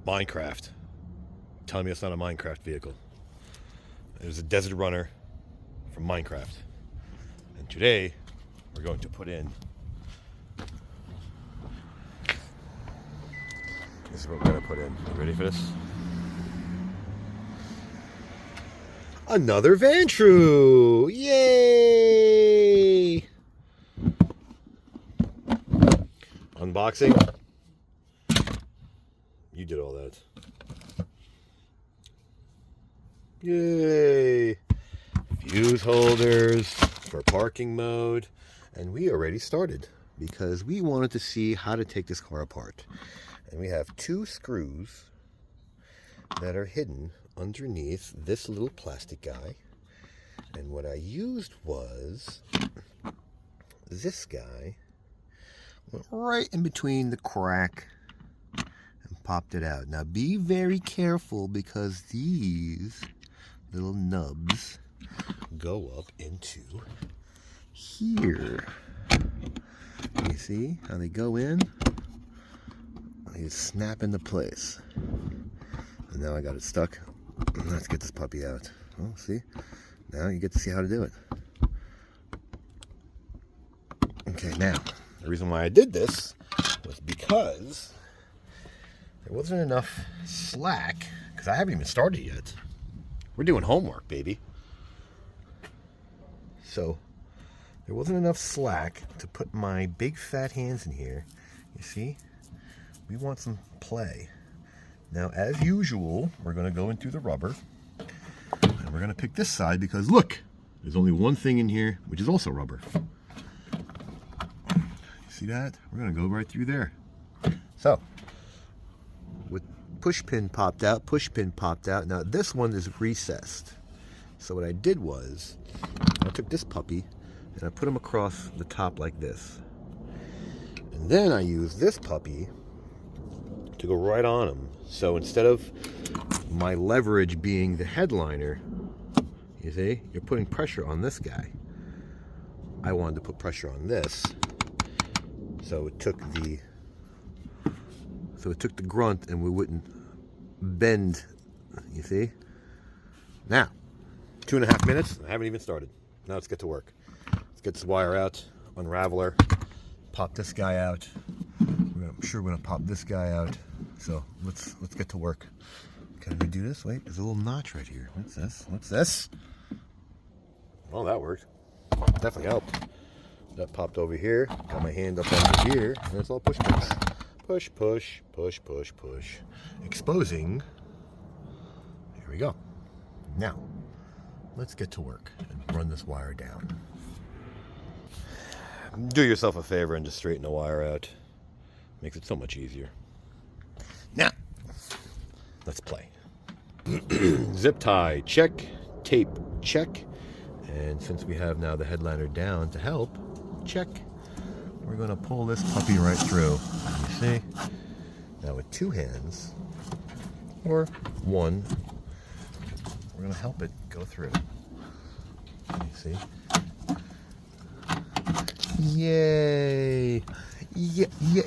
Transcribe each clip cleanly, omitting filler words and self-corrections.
Minecraft. Telling me it's not a Minecraft vehicle. It was a desert runner from Minecraft. And today, we're going to put in... This is what we're going to put in. You ready for this? Another Vantru! Yay! Unboxing. You did all that. Yay! Fuse holders for parking mode. And we already started because we wanted to see how to take this car apart. And we have 2 screws that are hidden underneath this little plastic guy. And what I used was this guy. Went right in between the crack and popped it out. Now be very careful because these little nubs go up into here. You see how they go in? They snap into place. And now I got it stuck. Let's get this puppy out. Oh, see? Now you get to see how to do it. Okay, now, the reason why I did this was because there wasn't enough slack, because I haven't even started yet. We're doing homework, baby. So, there wasn't enough slack to put my big fat hands in here. You see? We want some play. Now, as usual, we're going to go in through the rubber. And we're going to pick this side because, look, there's only one thing in here, which is also rubber. See that? We're going to go right through there. So, with push pin popped out, push pin popped out. Now, this one is recessed. So what I did was, I took this puppy and I put him across the top like this. And then I used this puppy to go right on him. So instead of my leverage being the headliner, you see, you're putting pressure on this guy. I wanted to put pressure on this. So it took the grunt and we wouldn't bend, you see? Now, 2.5 minutes, I haven't even started. Now let's get to work. Let's get this wire out, unravel her, pop this guy out. I'm sure we're gonna pop this guy out. So let's get to work. Can we do this? Wait, there's a little notch right here. What's this? What's this? Oh, that worked. Definitely helped. That popped over here. Got my hand up under here, and it's all push push. Push, push, push, push, push. Exposing. Here we go. Now, let's get to work and run this wire down. Do yourself a favor and just straighten the wire out. Makes it so much easier. Now, let's play. Zip tie, check. Tape, check. And since we have now the headliner down to help, check. We're going to pull this puppy right through. You see? Now with 2 hands, or 1, we're going to help it go through. You see? Yay!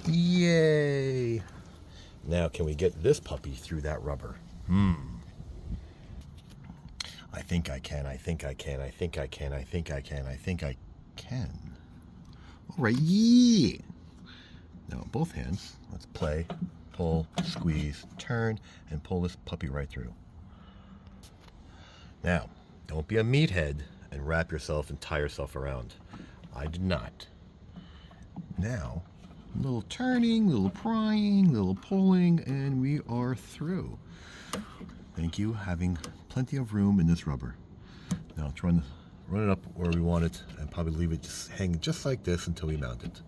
Yay! Now, can we get this puppy through that rubber? I think I can, I think I can, I think I can, I think I can, I think I can. All right, yeah! Now, both hands, let's play, pull, squeeze, turn, and pull this puppy right through. Now, don't be a meathead and wrap yourself and tie yourself around. I did not. Now, a little turning, a little prying, a little pulling, and we are through. Thank you, having plenty of room in this rubber. Now let's run it up where we want it and probably leave it just hanging just like this until we mount it.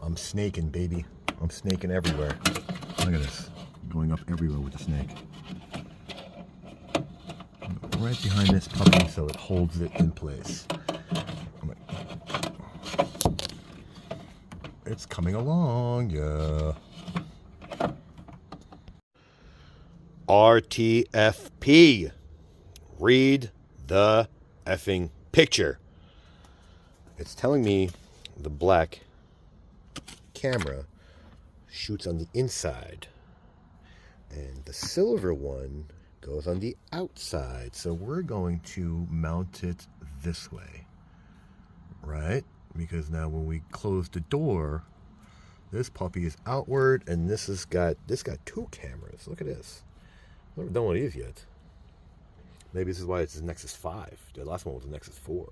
I'm snaking, baby. I'm snaking everywhere. Look at this, going up everywhere with the snake. Right behind this puppy so it holds it in place. It's coming along, yeah. RTFP. Read the effing picture. It's telling me the black camera shoots on the inside And the silver one goes on the outside. So we're going to mount it this way, right? Because now when we close the door, this puppy is outward, and this got 2 cameras. Look at this. I've never done one of these yet. Maybe this is why it's a Nexus 5. The last one was a Nexus 4.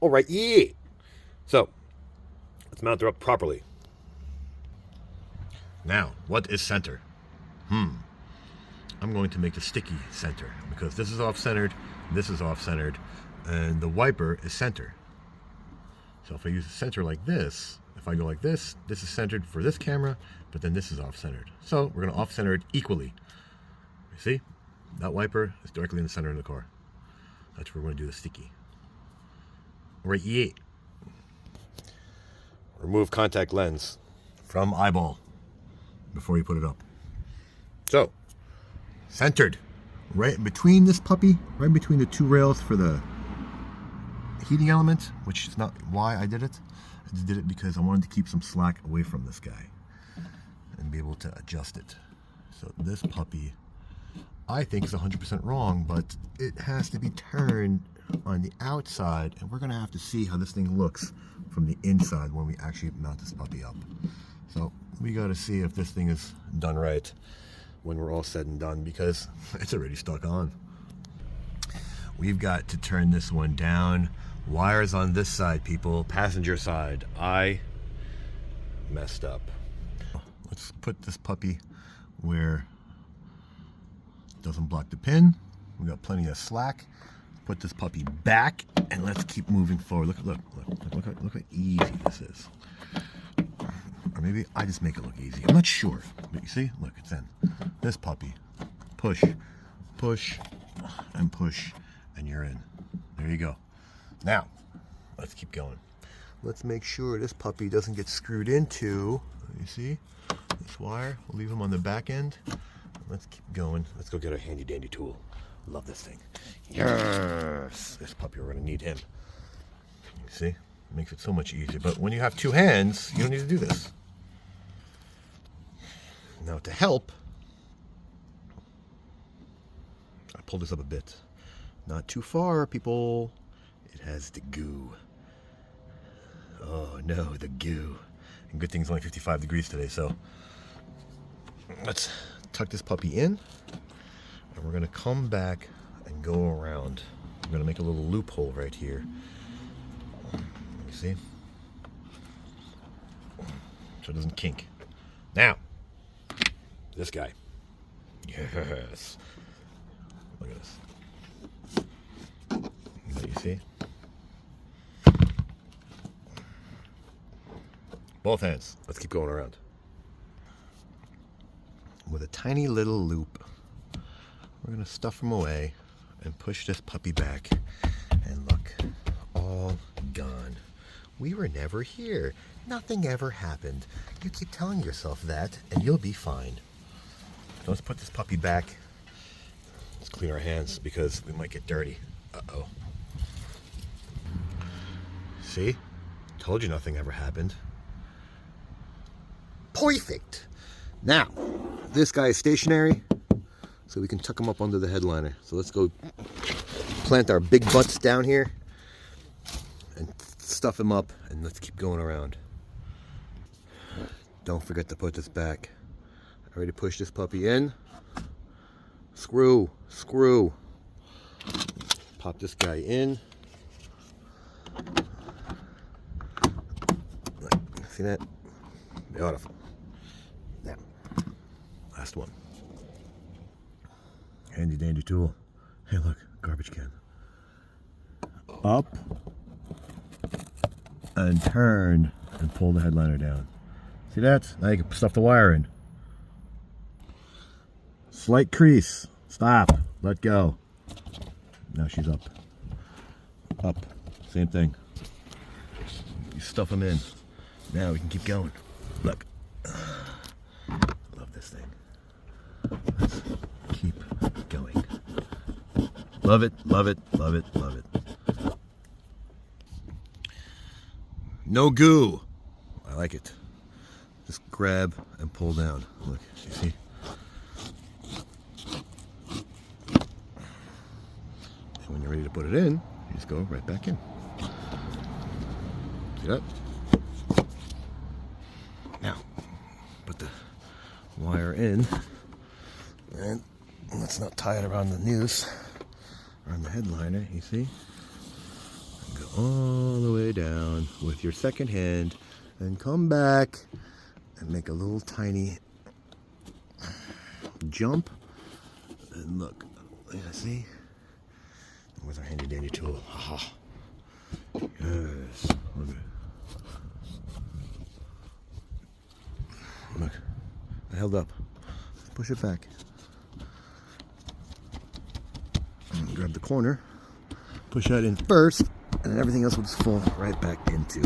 All right, yeah. So let's mount her up properly. Now, what is center? I'm going to make the sticky center because this is off-centered, this is off-centered, and the wiper is center. So if I use the center like this, if I go like this, this is centered for this camera, but then this is off-centered. So we're going to off-center it equally. You see? That wiper is directly in the center of the car. That's where we're going to do the sticky. Right, yeah. Remove contact lens from eyeball before you put it up. So, centered. Right between this puppy, right between the 2 rails for the heating element, which is not why I did it. I just did it because I wanted to keep some slack away from this guy and be able to adjust it. So this puppy, I think, is 100% wrong, but it has to be turned on the outside, and we're going to have to see how this thing looks from the inside when we actually mount this puppy up. So we got to see if this thing is done right when we're all said and done, because it's already stuck on. We've got to turn this one down. Wires on this side, people. Passenger side. I messed up. Let's put this puppy where it doesn't block the pin. We got plenty of slack. Put this puppy back, and let's keep moving forward. Look how easy this is. Or maybe I just make it look easy. I'm not sure. But you see? Look, it's in. This puppy. Push, push, and push, and you're in. There you go. Now, let's keep going. Let's make sure this puppy doesn't get screwed into, you see, this wire. We'll leave him on the back end. Let's keep going. Let's go get our handy dandy tool. Love this thing. Yes! This puppy, we're going to need him. You see? It makes it so much easier. But when you have 2 hands, you don't need to do this. Now to help, I pull this up a bit. Not too far, people. It has the goo. Oh no, the goo. And good thing it's only 55 degrees today, so let's tuck this puppy in, and we're going to come back and go around. I'm going to make a little loophole right here. You see? So it doesn't kink. Now, this guy. Yes. Look at this. You see? Both hands. Let's keep going around. With a tiny little loop, we're going to stuff him away and push this puppy back. And look, all gone. We were never here. Nothing ever happened. You keep telling yourself that, and you'll be fine. So let's put this puppy back. Let's clean our hands because we might get dirty. Uh-oh. See? Told you nothing ever happened. Perfect. Now, this guy is stationary, so we can tuck him up under the headliner. So let's go plant our big butts down here and stuff him up, and let's keep going around. Don't forget to put this back. I already pushed this puppy in. Screw, screw. Pop this guy in. See that? Beautiful. Now, last one. Handy dandy tool. Hey, look, garbage can. Up and turn and pull the headliner down. See that? Now you can stuff the wire in. Slight crease. Stop. Let go. Now she's up. Up. Same thing. You stuff them in. Now we can keep going. Look. Love this thing. Let's keep going. Love it, love it, love it, love it. No goo. I like it. Just grab and pull down. Look, you see? put it in, you just go right back in. See that? Now, put the wire in, and let's not tie it around the noose, around the headliner, you see? And go all the way down with your second hand, and come back and make a little tiny jump. And look, yeah, see? Where's our handy dandy tool? Aha. Yes. Look, I held up. Push it back. And grab the corner. Push that in first, and then everything else will just fall right back into.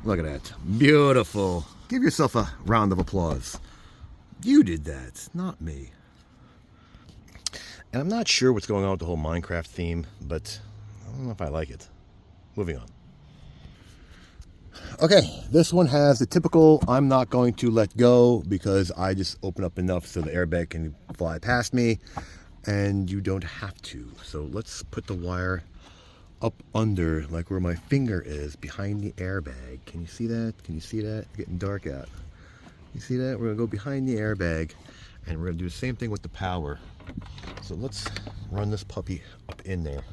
Look at that. Beautiful. Give yourself a round of applause. You did that, not me. And I'm not sure what's going on with the whole Minecraft theme, but I don't know if I like it. Moving on. Okay, this one has the typical I'm not going to let go because I just open up enough so the airbag can fly past me, and you don't have to. So let's put the wire up under, like where my finger is, behind the airbag. Can you see that? Can you see that? It's getting dark out. You see that? We're going to go behind the airbag, and we're going to do the same thing with the power. So let's run this puppy up in there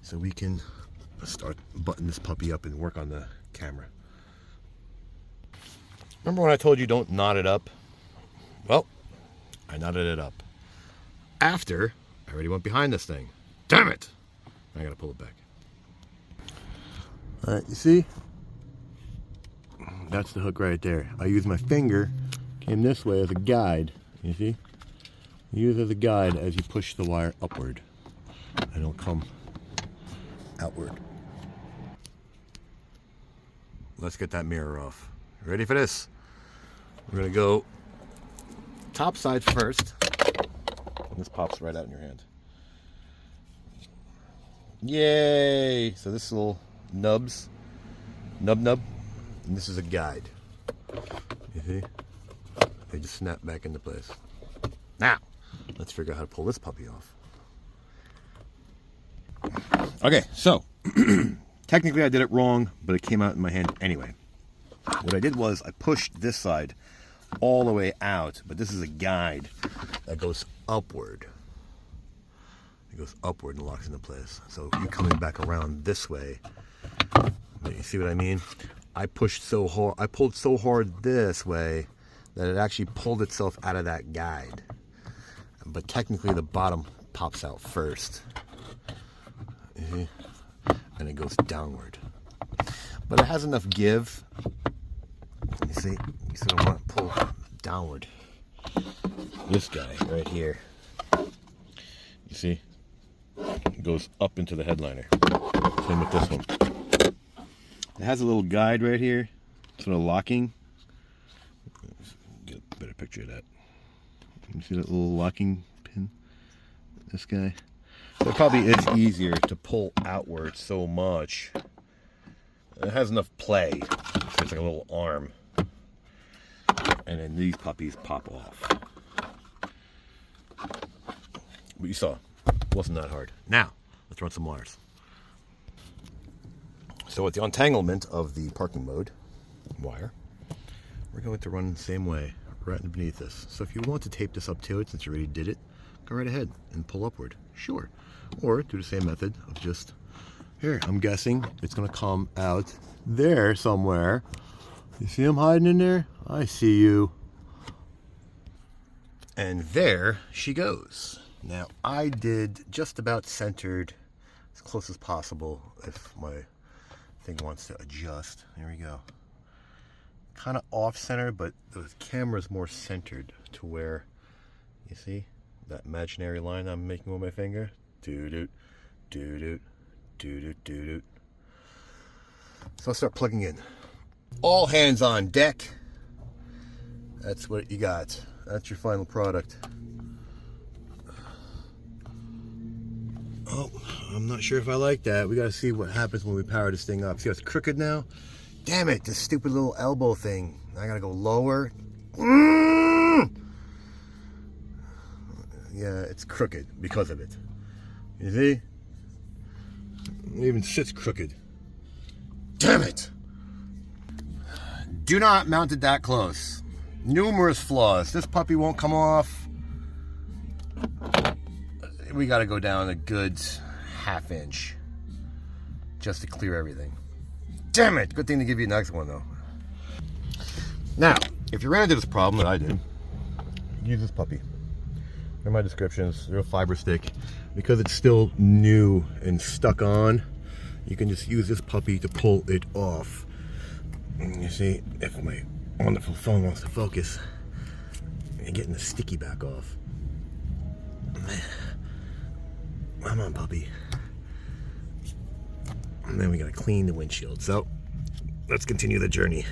so we can start buttoning this puppy up and work on the camera. Remember when I told you don't knot it up? Well, I knotted it up. After I already went behind this thing. Damn it! I gotta pull it back. Alright, you see? That's the hook right there. I used my finger, came this way as a guide. You see? Use it as a guide as you push the wire upward. And it'll come outward. Let's get that mirror off. Ready for this? We're gonna go top side first. And this pops right out in your hand. Yay! So this little nub, and this is a guide. You see? They just snap back into place. Now, let's figure out how to pull this puppy off. Okay, so technically I did it wrong, but it came out in my hand anyway. What I did was I pushed this side all the way out, but this is a guide that goes upward. It goes upward and locks into place. So you coming back around this way. You see what I mean? I pushed so hard, I pulled so hard this way that it actually pulled itself out of that guide. But technically the bottom pops out first. And it goes downward. But it has enough give. You see, you sort of want to pull downward. This guy right here. You see? It goes up into the headliner. Same with this one. It has a little guide right here, sort of locking. Get a better picture of that. You see that little locking pin? This guy. So it probably is easier to pull outward so much. It has enough play. It's like a little arm. And then these puppies pop off. But you saw, it wasn't that hard. Now, let's run some wires. So with the untanglement of the parking mode wire, we're going to run the same way, right underneath this. So if you want to tape this up to it, since you already did it, go right ahead and pull upward. Sure. Or do the same method of just, here, I'm guessing it's going to come out there somewhere. You see him hiding in there? I see you. And there she goes. Now, I did just about centered, as close as possible, if my thing wants to adjust. There we go. Kind of off-center, but the camera's more centered to where, you see, that imaginary line I'm making with my finger? Doo-doot, doo-doot, doo-doot, doo-doot. So I'll start plugging in. All hands on deck. That's what you got. That's your final product. Oh, I'm not sure if I like that. We gotta see what happens when we power this thing up. See how it's crooked now? Damn it, this stupid little elbow thing. I gotta go lower. Yeah, it's crooked because of it. You see? It even sits crooked. Damn it! Do not mount it that close. Numerous flaws. This puppy won't come off. We got to go down a good ½ inch just to clear everything. Damn it! Good thing to give you the next one though. Now, if you ran into this problem that I did, use this puppy. In my descriptions, real fiber stick. Because it's still new and stuck on, you can just use this puppy to pull it off. And you see, if my wonderful phone wants to focus, and getting the sticky back off. Come on, puppy. And then we gotta clean the windshield. So, let's continue the journey.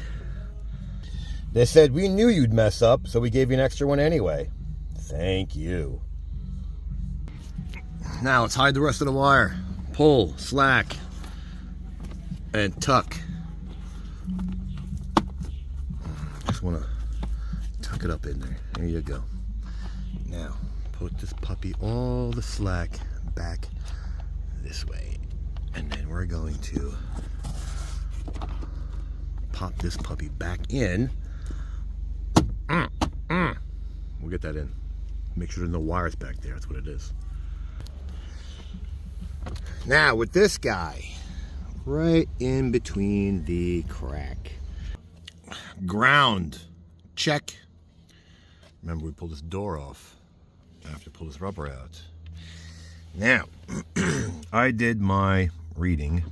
They said, we knew you'd mess up, so we gave you an extra one anyway. Thank you. Now let's hide the rest of the wire. Pull, slack, and tuck. Just want to tuck it up in there. There you go. Now, put this puppy all the slack back this way. And then we're going to pop this puppy back in. We'll get that in. Make sure there's no wires back there. That's what it is. Now with this guy, right in between the crack. Ground. Check. Remember, we pulled this door off. I have to pull this rubber out. Now, I did my reading.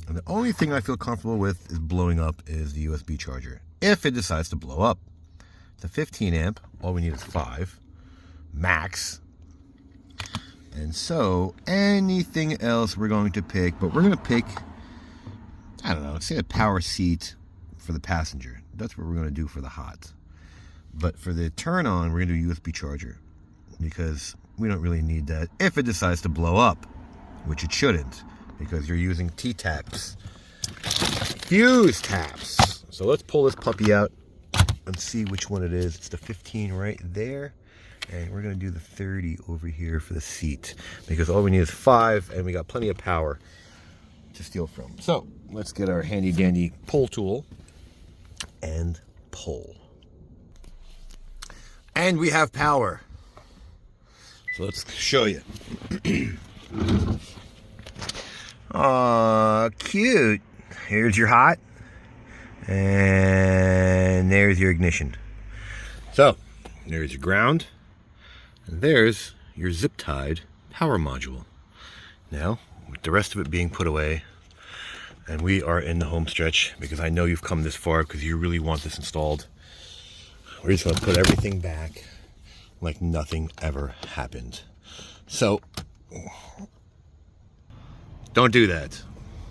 And the only thing I feel comfortable with is blowing up is the USB charger. If it decides to blow up. It's a 15 amp. All we need is 5. Max. And so anything else we're going to pick, but we're going to pick, I don't know, let's say a power seat for the passenger. That's what we're going to do for the hot. But for the turn on, we're going to do a USB charger because we don't really need that if it decides to blow up, which it shouldn't because you're using T-taps, fuse taps. So let's pull this puppy out and see which one it is. It's the 15 right there. And we're going to do the 30 over here for the seat because all we need is 5 and we got plenty of power to steal from. So let's get our handy dandy pull tool and pull. And we have power. So let's show you. Aw, cute. Here's your hot. And there's your ignition. So there's your ground. And there's your zip-tied power module. Now, with the rest of it being put away, and we are in the home stretch because I know you've come this far because you really want this installed. We're just going to put everything back like nothing ever happened. So, don't do that.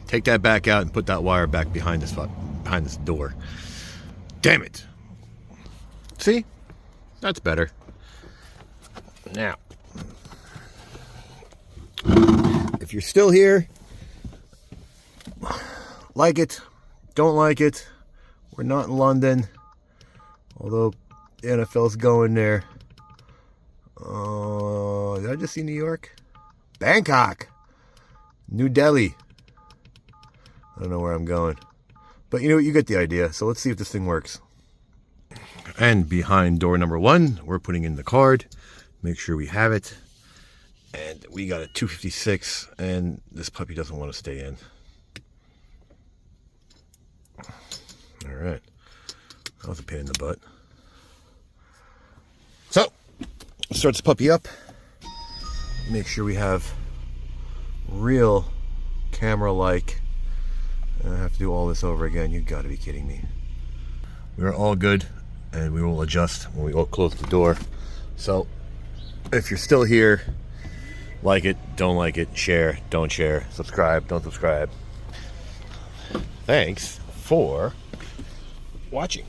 Take that back out and put that wire back behind this door. Damn it. See? That's better. Now, if you're still here, like it, don't like it, we're not in London, although the NFL's going there. Did I just see New York? Bangkok, New Delhi. I don't know where I'm going, but you know what, you get the idea. So let's see if this thing works. And behind door number 1, we're putting in the card. Make sure we have it. And we got a 256, and this puppy doesn't want to stay in. All right. That was a pain in the butt. So, start this puppy up. Make sure we have real camera-like. I have to do all this over again. You got to be kidding me. We're all good, and we will adjust when we go close the door. So, if you're still here, like it, don't like it, share, don't share, subscribe, don't subscribe. Thanks for watching.